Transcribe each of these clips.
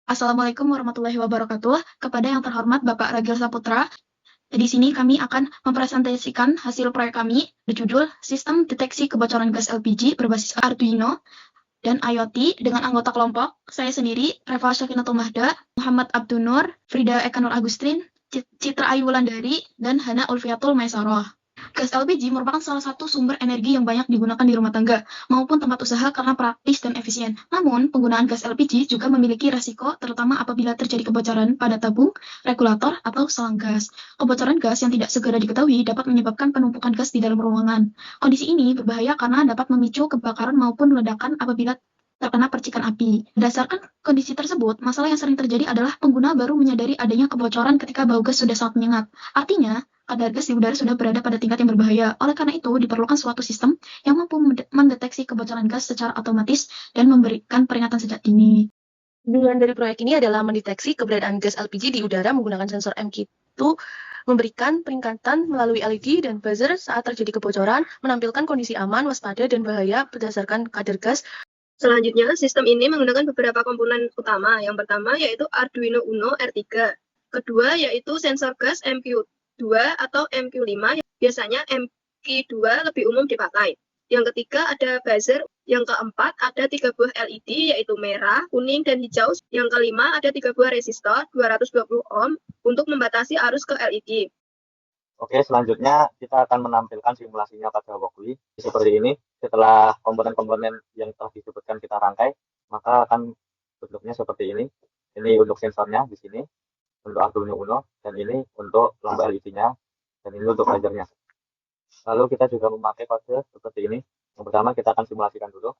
Assalamualaikum warahmatullahi wabarakatuh. Kepada yang terhormat Bapak Ragil Saputra, di sini kami akan mempresentasikan hasil proyek kami berjudul Sistem Deteksi Kebocoran Gas LPG berbasis Arduino dan IoT dengan anggota kelompok saya sendiri, Reva Syakinatul Mahda, Muhammad Abdunur, Frida Ekanur Agustin, Citra Ayu Wulandari, dan Hana Ulfiatul Maisaroh. Gas LPG merupakan salah satu sumber energi yang banyak digunakan di rumah tangga maupun tempat usaha karena praktis dan efisien. Namun, penggunaan gas LPG juga memiliki resiko, terutama apabila terjadi kebocoran pada tabung, regulator, atau selang gas. Kebocoran gas yang tidak segera diketahui dapat menyebabkan penumpukan gas di dalam ruangan. Kondisi ini berbahaya karena dapat memicu kebakaran maupun ledakan apabila terkena percikan api. Berdasarkan kondisi tersebut, masalah yang sering terjadi adalah pengguna baru menyadari adanya kebocoran ketika bau gas sudah sangat menyengat. Artinya, kadar gas di udara sudah berada pada tingkat yang berbahaya. Oleh karena itu, diperlukan suatu sistem yang mampu mendeteksi kebocoran gas secara otomatis dan memberikan peringatan sejak dini. Tujuan dari proyek ini adalah mendeteksi keberadaan gas LPG di udara menggunakan sensor MQ2, memberikan peringatan melalui LED dan buzzer saat terjadi kebocoran, menampilkan kondisi aman, waspada, dan bahaya berdasarkan kadar gas. Selanjutnya, sistem ini menggunakan beberapa komponen utama. Yang pertama yaitu Arduino Uno R3. Kedua yaitu sensor gas MQ2 atau MQ5. Biasanya MQ2 lebih umum dipakai. Yang ketiga ada buzzer. Yang keempat ada 3 buah LED yaitu merah, kuning, dan hijau. Yang kelima ada 3 buah resistor 220 ohm untuk membatasi arus ke LED. Oke, selanjutnya kita akan menampilkan simulasinya pada Walkly. Seperti ini, setelah komponen-komponen yang telah disebutkan kita rangkai, maka akan bentuknya seperti ini. Ini untuk sensornya di sini, untuk Arduino Uno, dan ini untuk lampu LED-nya, dan ini untuk buzzer-nya. Lalu kita juga memakai kode seperti ini. Yang pertama kita akan simulasikan dulu.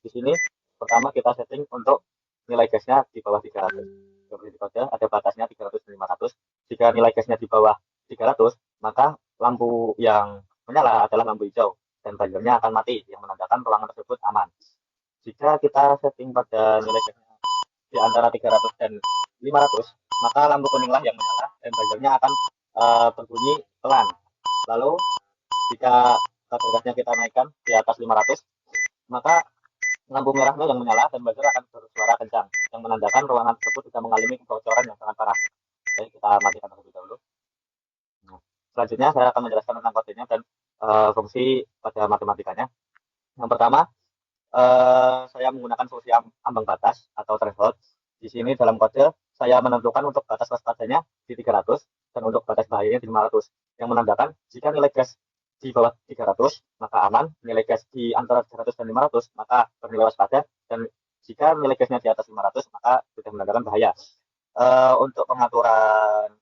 Di sini pertama kita setting untuk nilai gasnya di bawah 300. Seperti di kode ada batasnya 300 dan 500. Jika nilai gasnya di bawah 300, maka lampu yang menyala adalah lampu hijau dan buzzernya akan mati yang menandakan ruangan tersebut aman. Jika kita setting pada nilai gasnya di antara 300 dan 500, maka lampu kuninglah yang menyala dan buzzernya akan berbunyi pelan. Lalu jika kadar gasnya kita naikkan di atas 500, maka lampu merahnya yang menyala dan buzzer akan bersuara kencang yang menandakan ruangan tersebut sudah mengalami kebocoran yang sangat parah. Oke, kita matikan terlebih dahulu. Nah, selanjutnya saya akan menjelaskan tentang kodenya dan fungsi pada matematikanya. Yang pertama, saya menggunakan fungsi ambang batas atau threshold. Di sini dalam kode saya menentukan untuk batas waspadanya di 300 dan untuk batas bahayanya di 500, yang menandakan jika nilai gas di bawah 300 maka aman, nilai gas di antara 300 dan 500 maka bernilai waspada, dan jika nilai gasnya di atas 500 maka sudah menandakan bahaya. Untuk pengaturan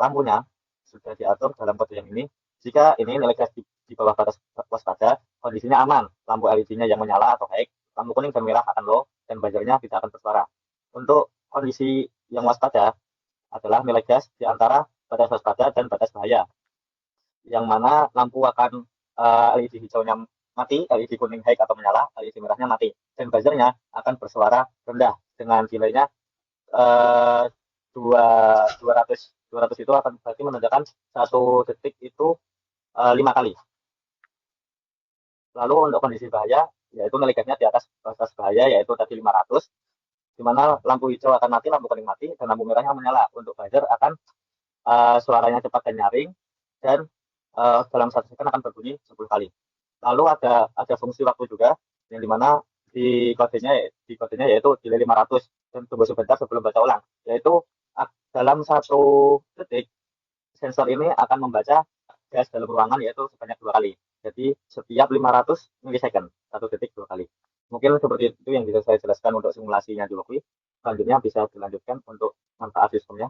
lampunya sudah diatur dalam kode yang ini. Jika ini nilai gas di bawah batas waspada, kondisinya aman, lampu LED-nya yang menyala atau high, lampu kuning dan merah akan low, dan buzzernya tidak akan bersuara. Untuk kondisi yang waspada adalah nilai gas di antara batas waspada dan batas bahaya, yang mana lampu akan LED hijaunya mati, LED kuning high atau menyala, LED merahnya mati, dan buzzernya akan bersuara rendah dengan delaynya 200 itu akan berarti menandakan 1 detik itu 5 kali. Lalu untuk kondisi bahaya, yaitu nilai gasnya di atas batas bahaya, yaitu tadi 500, di mana lampu hijau akan mati, lampu kuning mati, dan lampu merahnya menyala. Untuk buzzer akan suaranya cepat dan nyaring, dan dalam 1 second akan berbunyi 10 kali. Lalu ada fungsi waktu juga, yang dimana di kodenya yaitu delay 500 dan tunggu sebentar sebelum baca ulang, yaitu dalam 1 detik sensor ini akan membaca gas dalam ruangan yaitu sebanyak 2 kali. Jadi setiap 500 milisecond, 1 detik 2 kali. Mungkin seperti itu yang bisa saya jelaskan untuk simulasinya di Walkly. Selanjutnya bisa dilanjutkan untuk manfaat sistemnya.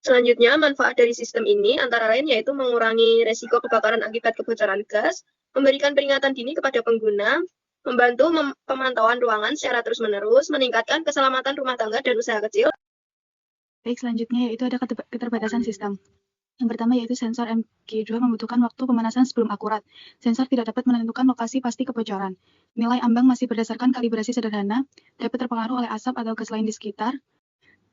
Selanjutnya, manfaat dari sistem ini antara lain yaitu mengurangi resiko kebakaran akibat kebocoran gas, memberikan peringatan dini kepada pengguna, membantu pemantauan ruangan secara terus-menerus, meningkatkan keselamatan rumah tangga dan usaha kecil. Baik, selanjutnya yaitu ada keterbatasan sistem. Yang pertama yaitu sensor MQ2 membutuhkan waktu pemanasan sebelum akurat. Sensor tidak dapat menentukan lokasi pasti kebocoran. Nilai ambang masih berdasarkan kalibrasi sederhana, dapat terpengaruh oleh asap atau gas lain di sekitar.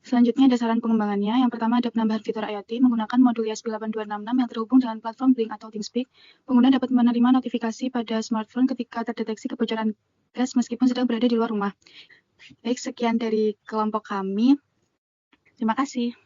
Selanjutnya ada saran pengembangannya. Yang pertama ada penambahan fitur IoT menggunakan modul ESP8266 yang terhubung dengan platform Blink atau TeamSpeak. Pengguna dapat menerima notifikasi pada smartphone ketika terdeteksi kebocoran gas meskipun sedang berada di luar rumah. Baik, sekian dari kelompok kami. Terima kasih.